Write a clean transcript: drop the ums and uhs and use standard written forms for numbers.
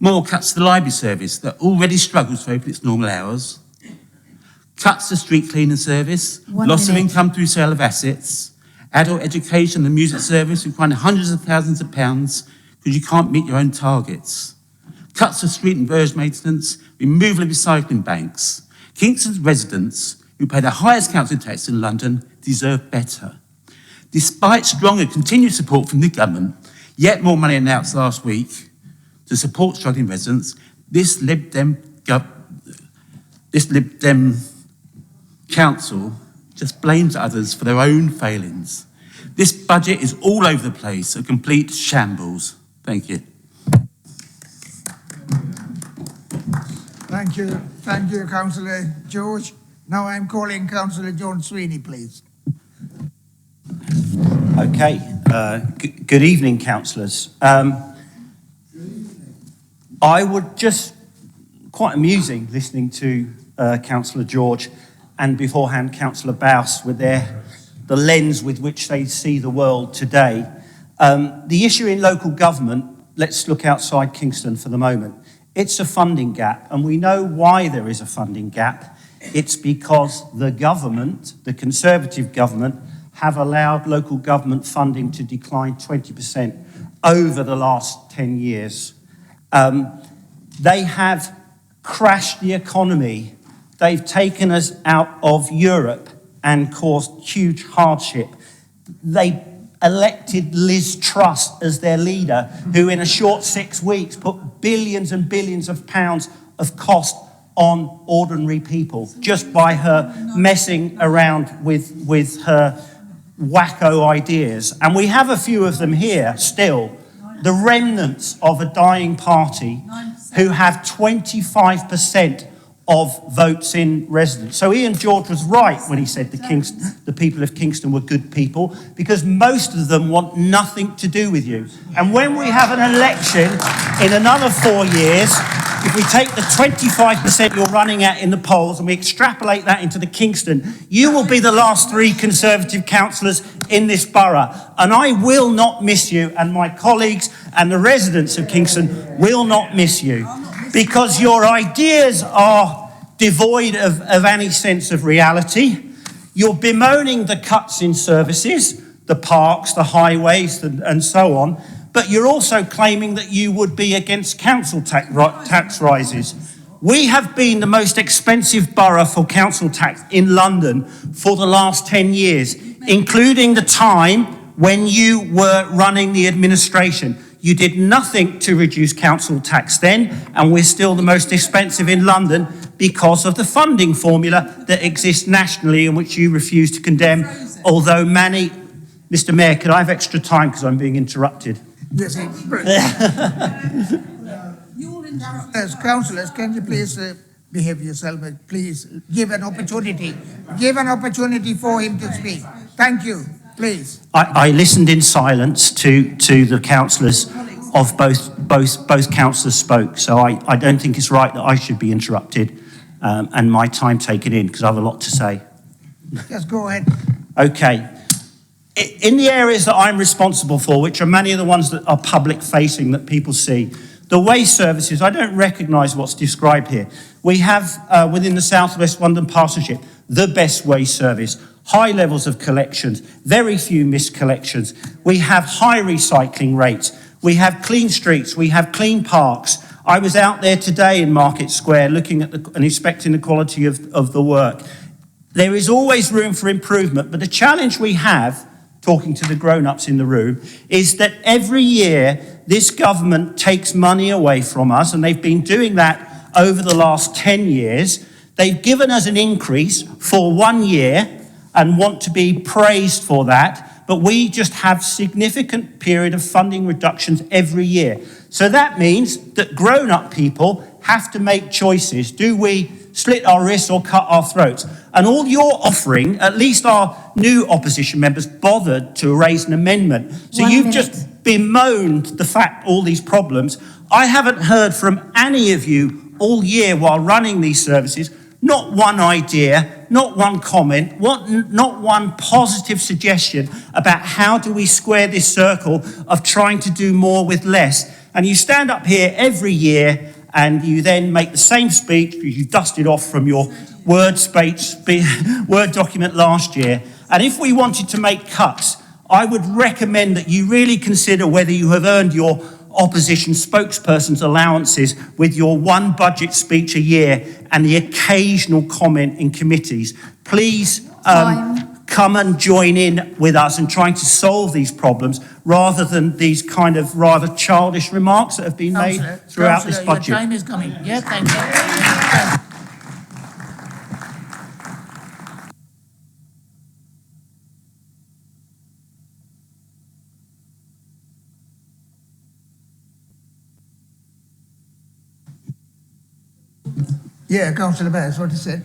More cuts to the library service that already struggles to open its normal hours. Cuts to street cleaning service, loss of income through sale of assets, adult education and music service requiring hundreds of thousands of pounds because you can't meet your own targets. Cuts to street and verge maintenance, removal of recycling banks. Kingston's residents, who pay the highest council tax in London, deserve better. Despite strong and continued support from the government, yet more money announced last week to support struggling residents, this Lib Dem council just blames others for their own failings. This budget is all over the place, a complete shambles. Thank you. Thank you, Councillor George. Now I'm calling Councillor John Sweeney, please. Okay, good evening, councillors. I would just, quite amusing listening to Councillor George and beforehand Councillor Bowes with the lens with which they see the world today. The issue in local government, let's look outside Kingston for the moment. It's a funding gap, and we know why there is a funding gap. It's because the government, the Conservative government, have allowed local government funding to decline 20% over the last 10 years. They have crashed the economy. They've taken us out of Europe and caused huge hardship. They elected Liz Truss as their leader, who in a short 6 weeks put billions and billions of pounds of cost on ordinary people just by her messing around with her wacko ideas. And we have a few of them here still, the remnants of a dying party who have 25% of votes in residence. So Ian George was right when he said the people of Kingston were good people, because most of them want nothing to do with you. And when we have an election in another 4 years, if we take the 25% you're running at in the polls and we extrapolate that into the Kingston, you will be the last 3 Conservative councillors in this borough. And I will not miss you, and my colleagues and the residents of Kingston will not miss you, because your ideas are devoid of any sense of reality. You're bemoaning the cuts in services, the parks, the highways, and so on, but you're also claiming that you would be against council tax rises. We have been the most expensive borough for council tax in London for the last 10 years, including the time when you were running the administration. You did nothing to reduce council tax then, and we're still the most expensive in London because of the funding formula that exists nationally and which you refuse to condemn, although many... Mr Mayor, could I have extra time because I'm being interrupted? Yes, as councillors, can you please behave yourself, and please give an opportunity for him to speak. Thank you, please. I listened in silence to the councillors of both councillors spoke, so I don't think it's right that I should be interrupted and my time taken in, because I have a lot to say. Just go ahead. Okay. In the areas that I'm responsible for, which are many of the ones that are public facing that people see, the waste services, I don't recognise what's described here. We have within the South West London Partnership the best waste service, high levels of collections, very few missed collections. We have high recycling rates. We have clean streets. We have clean parks. I was out there today in Market Square looking at and inspecting the quality of the work. There is always room for improvement, but the challenge we have, talking to the grown-ups in the room, is that every year this government takes money away from us, and they've been doing that over the last 10 years. They've given us an increase for 1 year and want to be praised for that, but we just have significant period of funding reductions every year. So that means that grown-up people have to make choices. Do we slit our wrists or cut our throats? And all you're offering, at least our new opposition members bothered to raise an amendment. So you've just bemoaned the fact, all these problems. I haven't heard from any of you all year while running these services, not one idea, not one comment, not one positive suggestion about how do we square this circle of trying to do more with less. And you stand up here every year and you then make the same speech because you dusted off from your Word document last year. And if we wanted to make cuts, I would recommend that you really consider whether you have earned your opposition spokesperson's allowances with your one budget speech a year and the occasional comment in committees. Please come and join in with us in trying to solve these problems rather than these kind of rather childish remarks that have been made throughout this budget. Your time is coming. Yes, thank you. Yeah, Councillor Bass, what he said.